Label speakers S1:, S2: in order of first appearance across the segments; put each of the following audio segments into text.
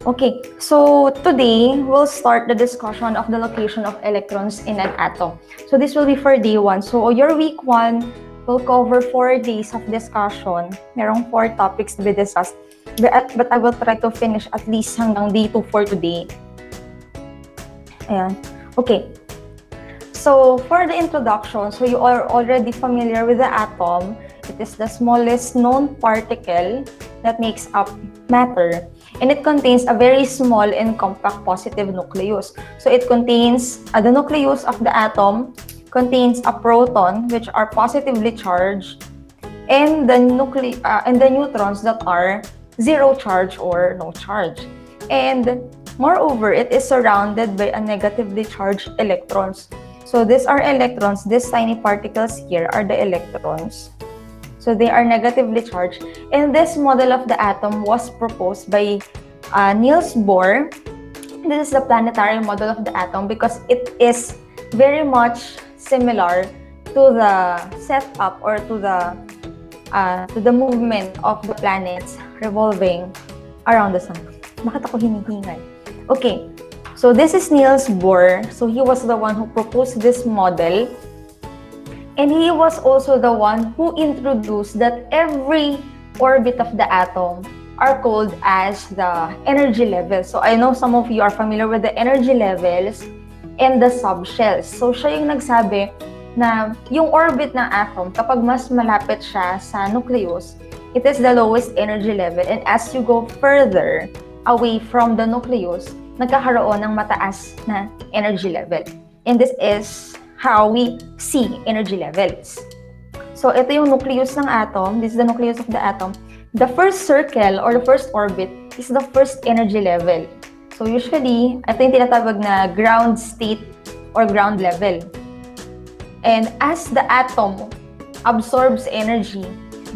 S1: Okay, so today we'll start the discussion of the location of electrons in an atom. So this will be for day 1. So your week 1 will cover 4 days of discussion. Merong 4 topics to be discussed. But I will try to finish at least hanggang day 2 for today. Ayan. Okay. So for the introduction, so you are already familiar with the atom. It is the smallest known particle that makes up matter. And it contains a very small and compact positive nucleus. So it contains, the nucleus of the atom contains a proton, which are positively charged, and the neutrons that are zero charge or no charge. And moreover, it is surrounded by a negatively charged electrons. So these are electrons, these tiny particles here are the electrons. So they are negatively charged. And this model of the atom was proposed by Niels Bohr. This is the planetary model of the atom because it is very much similar to the setup or to the movement of the planets revolving around the sun. Bakit ako hinihingal? Okay, so this is Niels Bohr. So he was the one who proposed this model. And he was also the one who introduced that every orbit of the atom are called as the energy levels. So I know some of you are familiar with the energy levels and the subshells. So siya yung nagsabi na yung orbit ng atom, kapag mas malapit siya sa nucleus, it is the lowest energy level. And as you go further away from the nucleus, nagkakaroon ng mataas na energy level. And this is how we see energy levels. So ito yung nucleus ng atom. This is the nucleus of the atom. The first circle or the first orbit is the first energy level. So usually, ito yung tinatawag na ground state or ground level. And as the atom absorbs energy,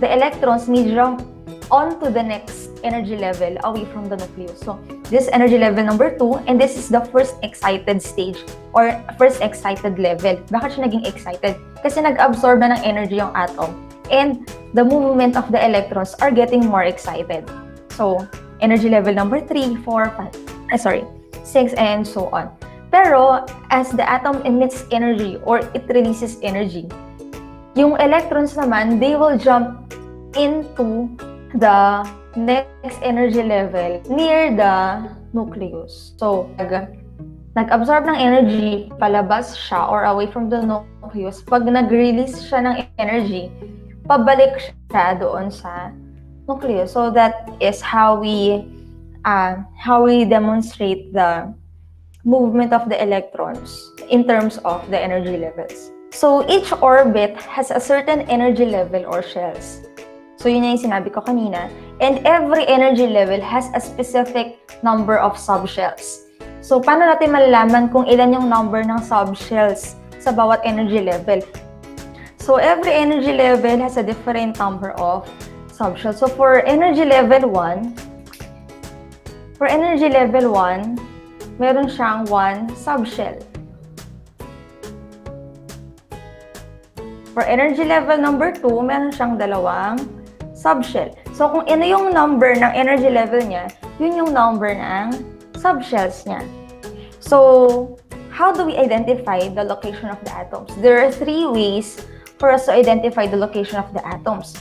S1: the electrons may jump onto the next energy level away from the nucleus. So this is energy level number 2, and this is the first excited stage or first excited level. Bakit siya naging excited? Kasi nag-absorb na ng energy yung atom, and the movement of the electrons are getting more excited. So energy level number 3, 4, 5, 6, and so on. Pero as the atom emits energy or it releases energy, yung electrons naman, they will jump into the next energy level near the nucleus. So, nag-absorb ng energy, palabas siya or away from the nucleus. Pag nag-release siya ng energy, pabalik siya doon sa nucleus. So, that is how we demonstrate the movement of the electrons in terms of the energy levels. So, each orbit has a certain energy level or shells. So, yun yung sinabi ko kanina. And every energy level has a specific number of subshells. So, paano natin malalaman kung ilan yung number ng subshells sa bawat energy level? So, every energy level has a different number of subshells. So, for energy level 1, meron siyang 1 subshell. For energy level number 2, meron siyang 2 subshell. So, kung ano yung number ng energy level niya, yun yung number ng subshells niya. So, how do we identify the location of the atoms? There are 3 ways for us to identify the location of the atoms.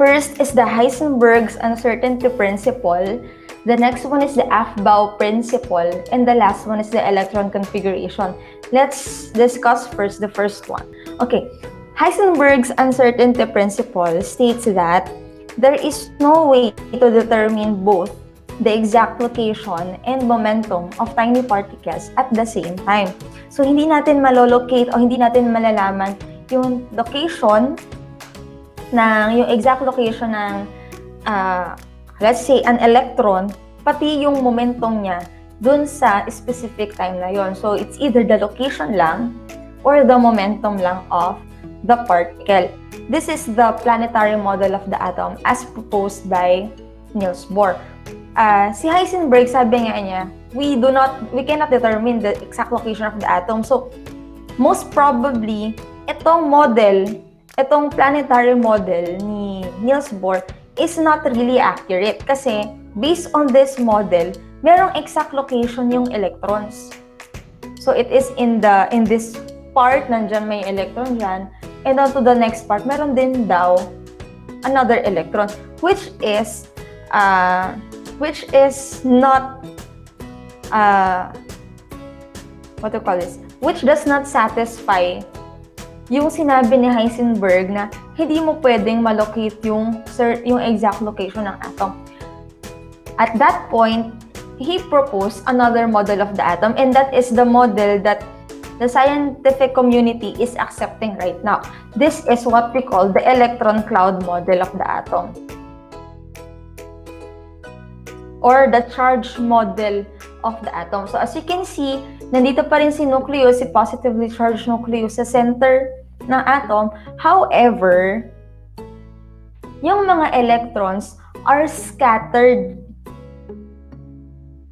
S1: First is the Heisenberg's uncertainty principle. The next one is the AFBO Principle. And the last one is the Electron Configuration. Let's discuss first the first one. Okay. Heisenberg's uncertainty principle states that there is no way to determine both the exact location and momentum of tiny particles at the same time. So, hindi natin malolocate o hindi natin malalaman yung location yung exact location ng, let's say, an electron, pati yung momentum niya dun sa specific time na yon. So, it's either the location lang or the momentum lang of the particle. This is the planetary model of the atom as proposed by Niels Bohr. Si Heisenberg, sabi nga niya, we cannot determine the exact location of the atom. So, most probably, itong planetary model ni Niels Bohr is not really accurate kasi based on this model, merong exact location yung electrons. So it is in this part, nandyan may electron dyan, and on to the next part, meron din daw another electron, which is not what to call this? Which does not satisfy yung sinabi ni Heisenberg na hindi mo pwedeng malocate yung exact location ng atom. At that point, he proposed another model of the atom, and that is the model that the scientific community is accepting right now. This is what we call the electron cloud model of the atom, or the charge model of the atom. So as you can see, nandito pa rin si nucleus, si positively charged nucleus sa center ng atom. However, yung mga electrons are scattered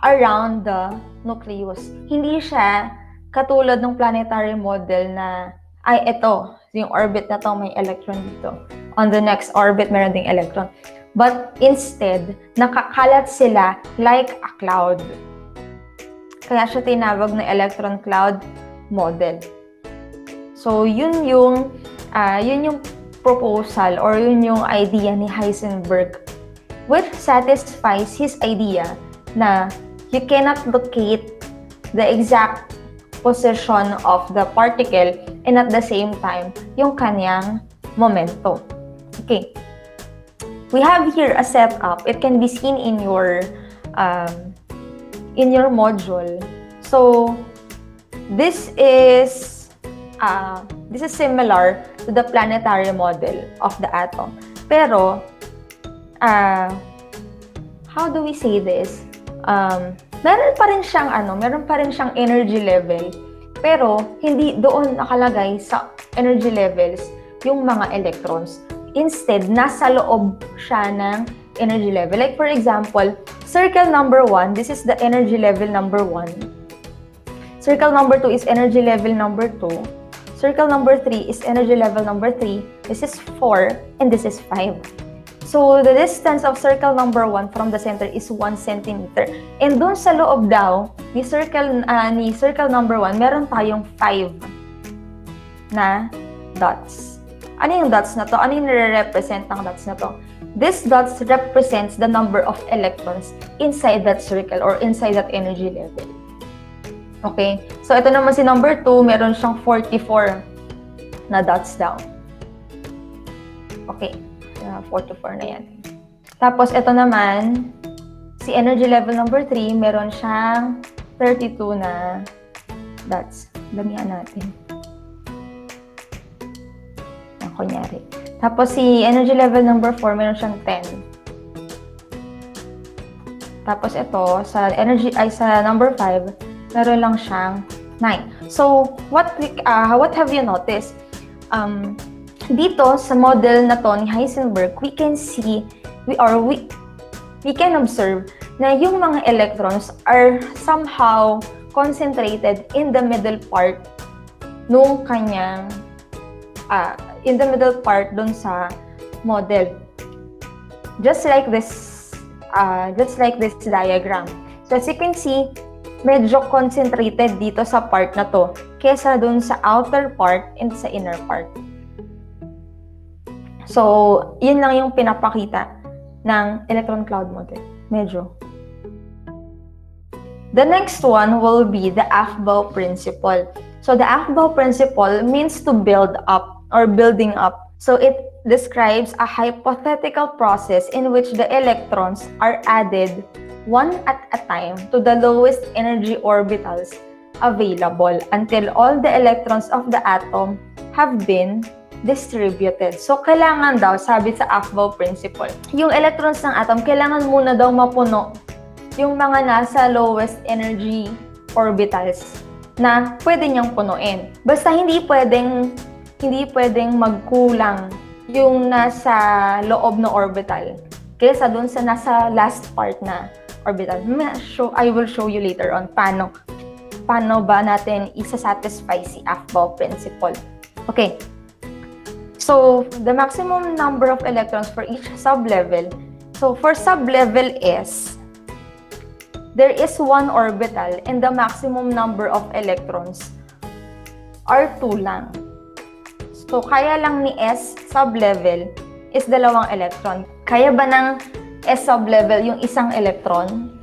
S1: around the nucleus. Hindi siya katulad ng planetary model na, ay, ito, yung orbit na to, may electron dito. On the next orbit, meron ding electron. But instead, nakakalat sila like a cloud. Kaya siya tinawag na electron cloud model. So, yun yung proposal or yun yung idea ni Heisenberg, which satisfies his idea na you cannot locate the exact position of the particle and at the same time, yung kanyang momentum. Okay. We have here a setup. It can be seen in your module. So, this is similar to the planetary model of the atom. Pero, how do we say this? Meron pa rin siyang energy level, pero hindi doon nakalagay sa energy levels yung mga electrons. Instead, nasa loob siya ng energy level. Like for example, circle number 1, this is the energy level number 1. Circle number 2 is energy level number 2. Circle number 3 is energy level number 3. This is 4, and this is 5. So, the distance of circle number 1 from the center is 1 centimeter. And dun sa loob daw, ni circle number 1, meron tayong 5 na dots. Ano yung dots na to? Ano yung nire-represent ng dots na to? This dots represents the number of electrons inside that circle or inside that energy level. Okay? So, ito naman si number 2, meron siyang 44 na dots daw. Okay. 44 na yan. Tapos, ito naman, si energy level number 3, meron siyang 32 na dots. Damihan natin. Kunyari. Tapos, si energy level number 4, meron siyang 10. Tapos, ito, sa number 5, meron lang siyang 9. So, what have you noticed? Dito sa model na to ni Heisenberg, we can observe na yung mga electrons are somehow concentrated in the middle part nung kanyang dun sa model. Just like this diagram. So as you can see, medyo concentrated dito sa part na to kesa dun sa outer part and sa inner part. So, yun lang yung pinapakita ng electron cloud model. Medyo. The next one will be the AFBO Principle. So, the AFBO Principle means to build up or building up. So, it describes a hypothetical process in which the electrons are added one at a time to the lowest energy orbitals available until all the electrons of the atom have been distributed. So, kailangan daw, sabi sa AFBO Principle, yung electrons ng atom, kailangan muna daw mapuno yung mga nasa lowest energy orbitals na pwede niyang punuin. Basta hindi pwedeng magkulang yung nasa loob na orbital kaysa dun sa nasa last part na orbital. I will show you later on paano ba natin isa-satisfy si AFBO Principle. Okay. So, the maximum number of electrons for each sublevel. So, for sublevel S, there is one orbital and the maximum number of electrons are 2 lang. So, kaya lang ni S sublevel is 2 electron. Kaya ba ng S sublevel yung isang electron?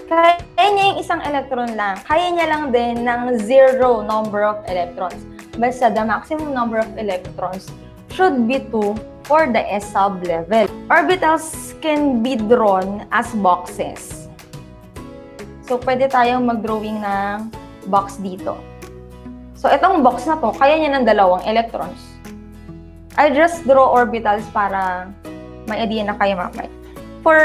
S1: Kaya niya yung isang electron lang. Kaya niya lang din ng 0 number of electrons. Basta the maximum number of electrons should be 2 for the S sublevel. Orbitals can be drawn as boxes. So, pwede tayong mag-drawing ng box dito. So, itong box na to, kaya niya ng 2 electrons. I just draw orbitals para may idea na kayo mamay. For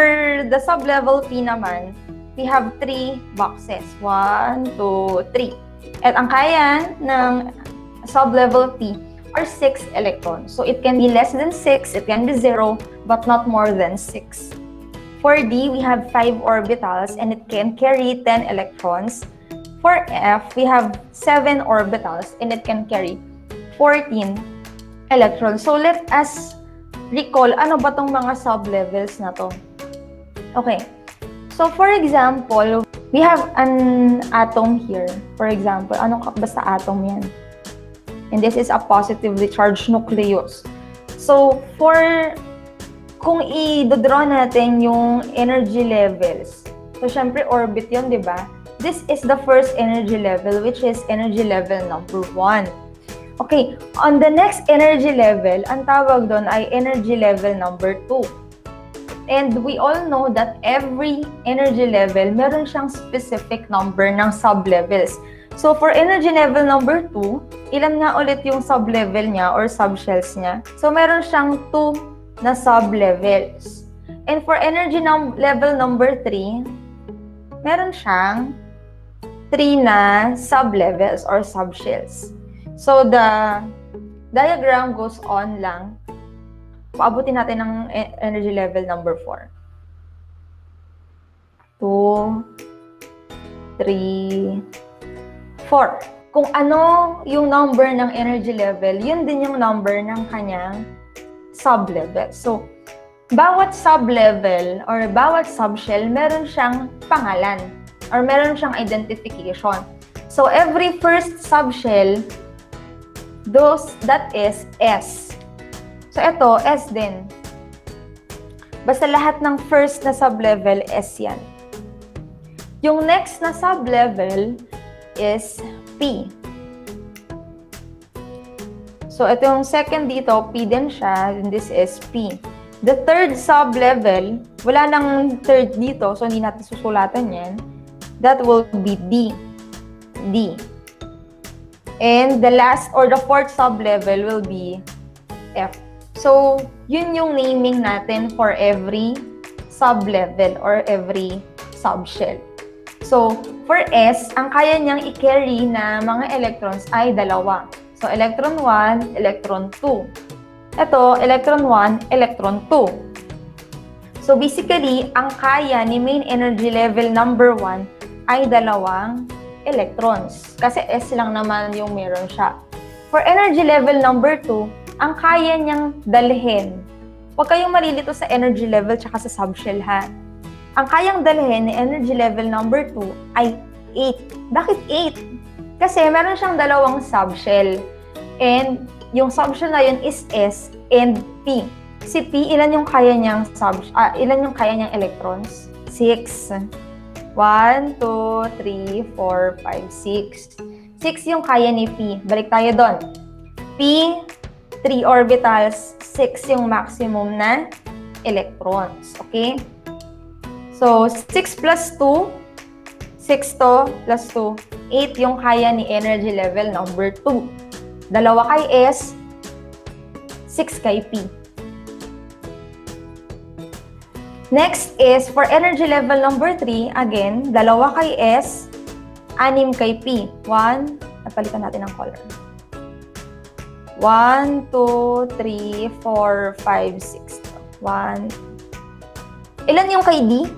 S1: the sublevel P naman, we have 3 boxes. 1, 2, 3. At ang kaya ng sublevel P are 6 electrons. So, it can be less than 6, it can be 0, but not more than 6. For D, we have 5 orbitals and it can carry 10 electrons. For F, we have 7 orbitals and it can carry 14 electrons. So let us recall, ano ba tong mga sublevels na to? Okay. So for example, we have an atom here. For example, basta atom yan. And this is a positively charged nucleus. So kung i-draw natin yung energy levels, so syempre orbit yun, di ba? This is the first energy level, which is energy level number 1. Okay, on the next energy level, ang tawag doon ay energy level number 2. And we all know that every energy level, meron siyang specific number ng sublevels. So for energy level number 2, ilan nga ulit yung sublevel niya or subshells niya? So meron siyang 2 na sublevels. And for energy level number 3, meron siyang 3 na sublevels or subshells. So the diagram goes on lang. Paabutin natin ng energy level number 4. 2, 3, 4. Kung ano yung number ng energy level, yun din yung number ng kanyang sublevel. So, bawat sublevel or bawat subshell, meron siyang pangalan or meron siyang identification. So, every first subshell, that is S. So, ito, S din. Basta lahat ng first na sublevel, S yan. Yung next na sublevel is P. So, ito yung second dito, P din siya, and this is P. The third sublevel, wala nang third dito, so hindi natin susulatan yan. That will be D. D. And the last or the fourth sublevel will be F. So, yun yung naming natin for every sublevel or every subshell. So, for S, ang kaya niyang i-carry na mga electrons ay 2. So, electron 1, electron 2. Ito, electron 1, electron 2. So, basically, ang kaya ni main energy level number 1 ay 2 electrons. Kasi S lang naman yung meron siya. For energy level number 2, ang kaya niyang dalhin. Huwag kayong malilito sa energy level tsaka sa subshell, ha? Ang kayang dalhin ni energy level number 2 ay 8. Bakit 8? Kasi meron siyang 2 subshell. And yung subshell na yun is S and P. Si P, ilan yung kaya niyang electrons? 6. 1, 2, 3, 4, 5, 6. 6 yung kaya ni P. Balik tayo doon. P, 3 orbitals, 6 yung maximum na electrons. Okay? So, 6 plus 2, 6 to plus 2, 8 yung kaya ni energy level number 2. 2 kay S, 6 kay P. Next is, for energy level number 3, again, 2 kay S, 6 kay P. 1, napalitan natin ang color. 1, 2, 3, 4, 5, 6. 1. Ilan yung kay D?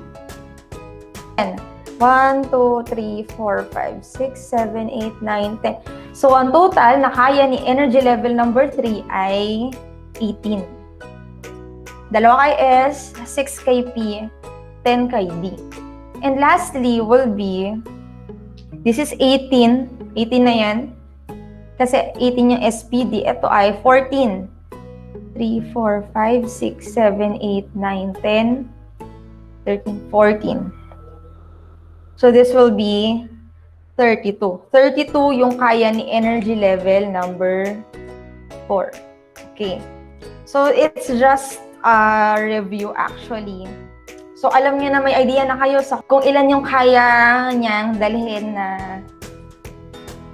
S1: 10. 1, 2, 3, 4, 5, 6, 7, 8, 9, 10. So, ang total na kaya ni energy level number 3 ay 18. 2 kay S, 6 kay P, 10 kay D. And lastly will be, this is 18. 18 na yan. Kasi 18 yung SPD. Ito ay 14. 3, 4, 5, 6, 7, 8, 9, 10, 13, 14. So this will be 32. 32 yung kaya ni energy level number 4. Okay. So it's just a review actually. So alam niyo na, may idea na kayo sa kung ilan yung kaya niyang dalhin na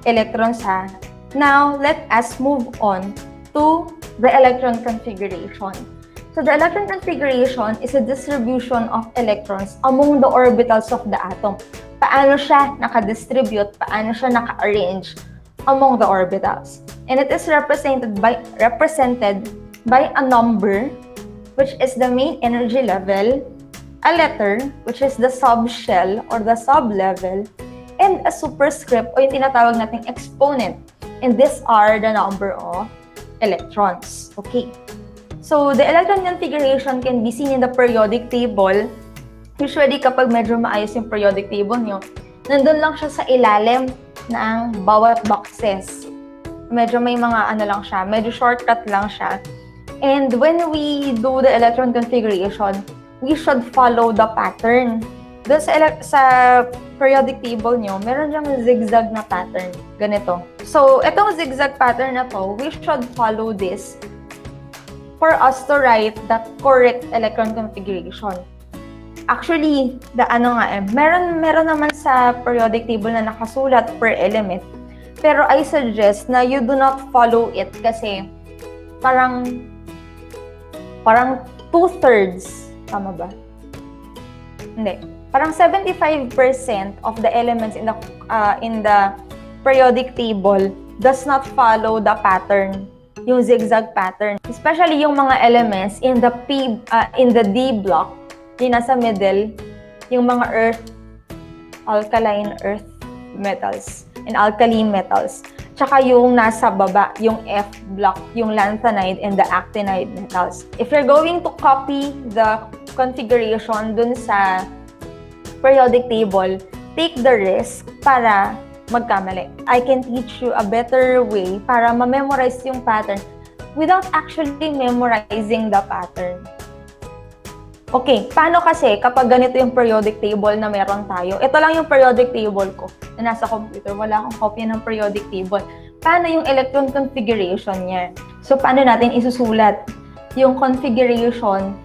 S1: electrons ha. Now, let us move on to the electron configuration. So the electron configuration is a distribution of electrons among the orbitals of the atom. Paano siya naka-distribute, paano siya naka-arrange among the orbitals. And it is represented by a number, which is the main energy level, a letter, which is the subshell or the sublevel, and a superscript o yung tinatawag nating exponent. And these are the number of electrons. Okay. So the electron configuration can be seen in the periodic table. Usually, kapag medyo maayos yung periodic table nyo, nandun lang siya sa ilalim ng bawat boxes. Medyo may mga ano lang siya, medyo shortcut lang siya. And when we do the electron configuration, we should follow the pattern. Doon sa periodic table nyo, meron diyang zigzag na pattern. Ganito. So, itong zigzag pattern na to, we should follow this for us to write the correct electron configuration. Actually, meron naman sa periodic table na nakasulat per element. Pero I suggest na you do not follow it kasi parang 2/3. Tama ba? Hindi. Parang 75% of the elements in the periodic table does not follow the pattern, yung zigzag pattern. Especially yung mga elements in the D block, yung nasa middle, yung mga alkaline earth metals, and alkaline metals. Tsaka yung nasa baba, yung F block, yung lanthanide and the actinide metals. If you're going to copy the configuration dun sa periodic table, take the risk para magkamali. I can teach you a better way para ma-memorize yung pattern without actually memorizing the pattern. Okay, paano kasi kapag ganito yung periodic table na meron tayo? Ito lang yung periodic table ko na nasa computer. Wala akong copy ng periodic table. Paano yung electron configuration niya? So, paano natin isusulat yung configuration,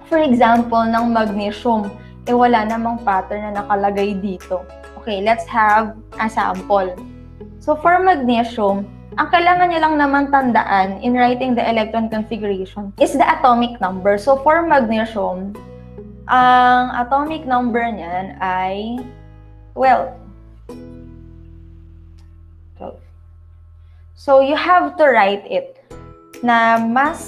S1: for example, ng magnesium? Wala namang pattern na nakalagay dito. Okay, let's have a sample. So, for magnesium, ang kailangan niya lang naman tandaan in writing the electron configuration is the atomic number. So, for magnesium, ang atomic number niyan ay 12. So, you have to write it na mas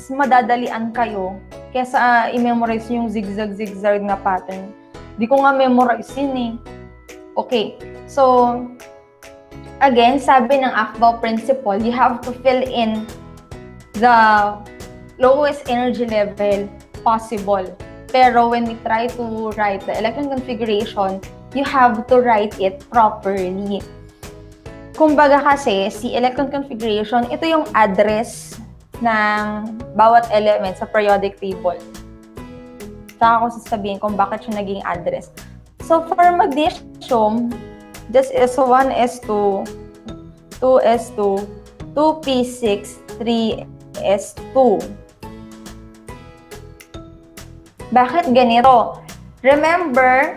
S1: madadalian kayo kesa i-memorize yung zigzag-zigzag na pattern. Di ko nga memorize yun eh. Okay. So, again, sabi ng AFBO Principle, you have to fill in the lowest energy level possible. Pero when we try to write the electron configuration, you have to write it properly. Kumbaga kasi, si electron configuration, ito yung address ng bawat element sa periodic table. Saka ko sasabihin kung bakit siya naging address. So, for magnesium, this is 1s2, 2s2, 2p6, 3s2. Bakit ganito? Remember,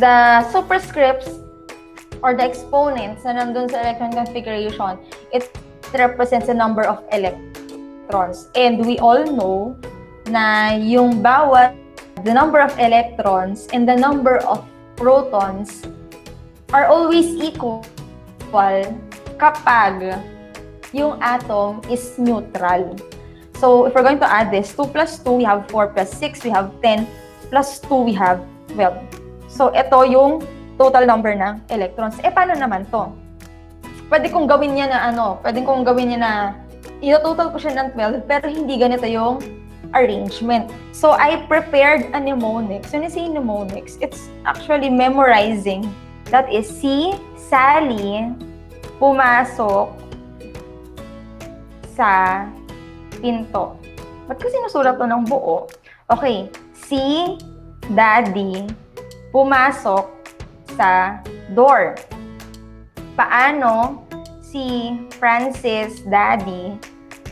S1: the superscripts or the exponents na nandun sa electron configuration, it represents the number of electrons. And we all know na yung the number of electrons and the number of protons are always equal kapag yung atom is neutral. So, if we're going to add this, 2 plus 2, we have 4 plus 6, we have 10, plus 2, we have 12. So, ito yung total number ng electrons. Paano naman to? Pwede kong gawin niya na ito-total ko siya ng 12, pero hindi ganito yung arrangement. So, I prepared a mnemonics. When I say mnemonics, it's actually memorizing. That is, si Sally pumasok sa pinto. Ba't ko sinusulat to ng buo? Okay, si Daddy pumasok sa door. Paano si Francis Daddy?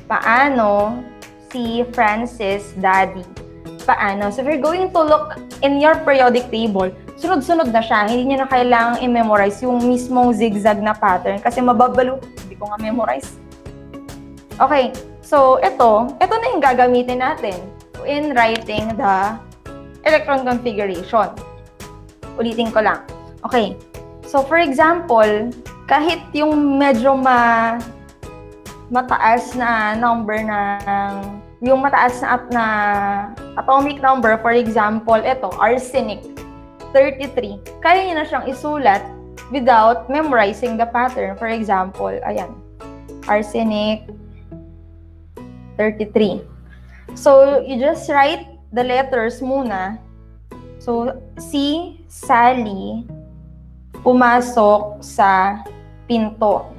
S1: Paano si Francis Daddy? Paano? So if you're going to look in your periodic table, sunod-sunod na siya. Hindi niyo na kailangang i-memorize yung mismong zigzag na pattern kasi mababalo. Hindi ko nga memorize. Okay, so ito na yung gagamitin natin in writing the electron configuration. Ulitin ko lang. Okay, so for example, kahit yung medyo mataas na number ng yung mataas na atomic number, for example, ito, arsenic, 33. Kaya niyo na siyang isulat without memorizing the pattern. For example, ayan, arsenic, 33. So, you just write the letters muna. So, si Sally pumasok sa pinto.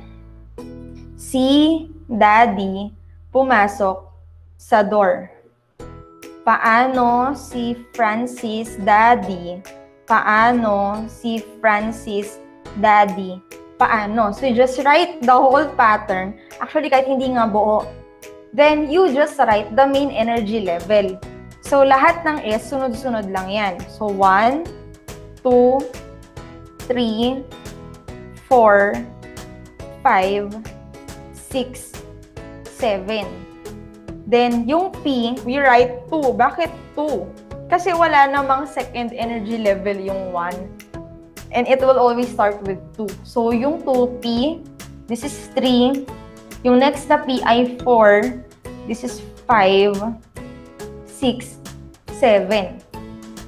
S1: Si Daddy pumasok sa door. Paano si Francis Daddy? Paano si Francis Daddy? Paano? So, you just write the whole pattern. Actually, kahit hindi nga buo. Then, you just write the main energy level. So, lahat ng S, sunod-sunod lang yan. So, 1, 2, 3, 4, 5, 6, 7. Then, yung P, we write 2. Bakit 2? Kasi wala namang second energy level yung 1. And it will always start with 2. So, yung 2P, this is 3. Yung next na P ay 4. This is 5, 6, 7.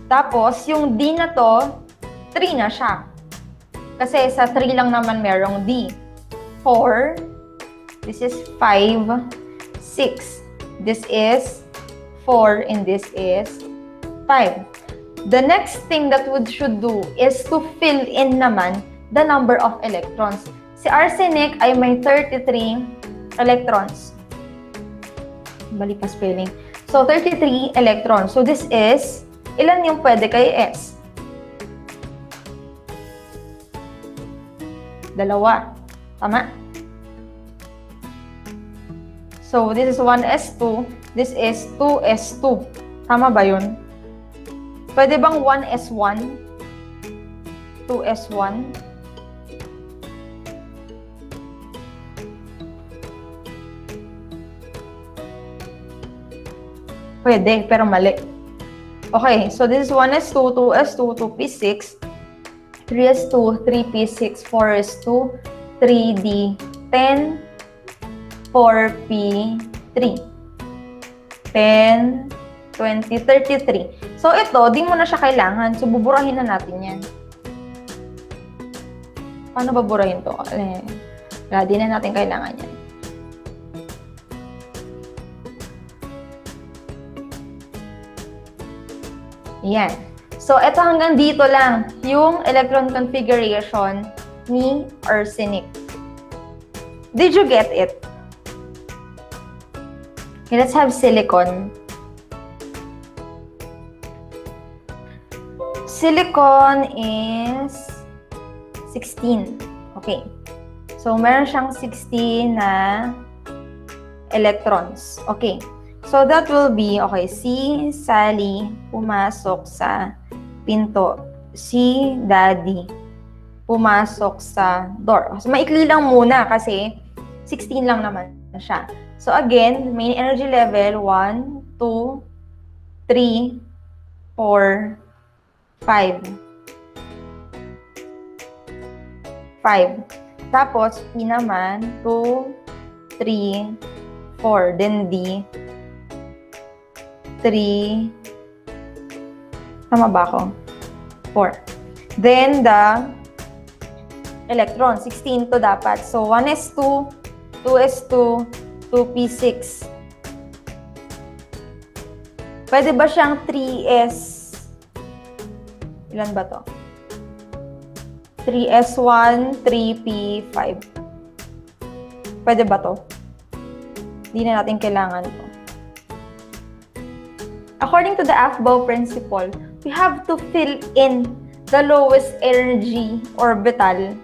S1: Tapos, yung D na to, 3 na siya. Kasi sa 3 lang naman merong D. 4. This is 5, 6. This is 4 and this is 5. The next thing that we should do is to fill in naman the number of electrons. Si arsenic ay may 33 electrons. Bali pa spelling. So, 33 electrons. So, this is, ilan yung pwede kay S? 2. Tama? So, this is 1s2. This is 2s2. Tama ba yun? Pwede bang 1s1? 2s1? Pwede, pero mali. Okay, so this is 1s2, 2s2, 2p6, 3s2, 3p6, 4s2, 3d10, 4p3, 10, 20, 33. So, ito, di mo na siya kailangan. So, buburahin na natin yan. Paano baburahin to? Wala, di na natin kailangan yan. Yan. So, ito hanggang dito lang yung electron configuration ni arsenic. Did you get it? Okay, let's have silicon. Silicon is 16. Okay. So, meron siyang 16 na electrons. Okay. So, that will be, okay, si Sally pumasok sa pinto. Si Daddy pumasok sa door. So, maikli lang muna kasi 16 lang naman siya. So, again, main energy level, 1, 2, 3, 4, 5. 5. Tapos, P naman, 2, 3, 4. Then D, 3. Tama ba ako? 4. Then, the electron, 16 to dapat. So, 1s2, 2s2, 2p6. Pwede ba siyang 3s? Ilan ba to? 3s1, 3p5. Pwede ba to? Hindi na natin kailangan to. According to the AFBO Principle, we have to fill in the lowest energy orbital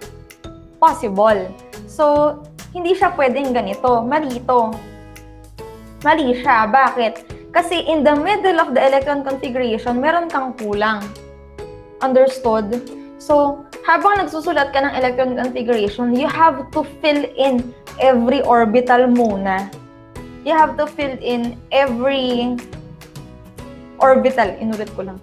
S1: possible. So, hindi siya pwedeng ganito. Mali ito. Mali siya. Bakit? Kasi in the middle of the electron configuration, meron kang kulang. Understood? So, habang nagsusulat ka ng electron configuration, you have to fill in every orbital muna. You have to fill in every orbital. Inulit ko lang.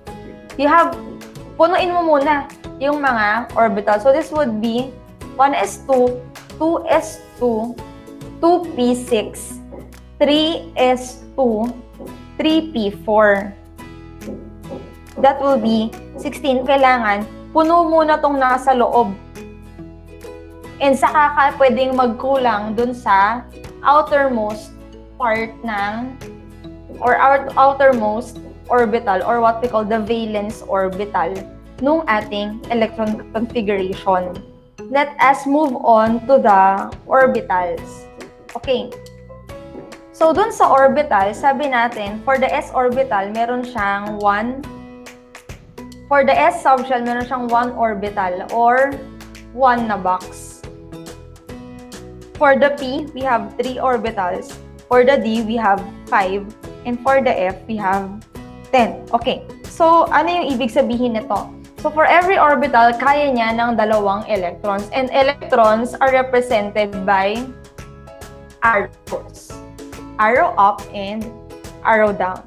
S1: Punuin mo muna yung mga orbital. So, this would be 1s2, 2s2, 2p6, 3s2, 3p4. That will be 16. Kailangan, puno muna tong nasa loob. And saka ka pwedeng magkulang dun sa outermost part ng, or outermost orbital, or what we call the valence orbital nung ating electron configuration. Let us move on to the orbitals. Okay. So, dun sa orbital, sabi natin, for the s orbital, meron siyang 1. For the s subshell, meron siyang 1 orbital or 1 na box. For the p, we have 3 orbitals. For the d, we have 5. And for the f, we have 10. Okay. So, ano yung ibig sabihin nito? So, for every orbital, kaya niya ng 2 electrons. And electrons are represented by arrows. Arrow up and arrow down.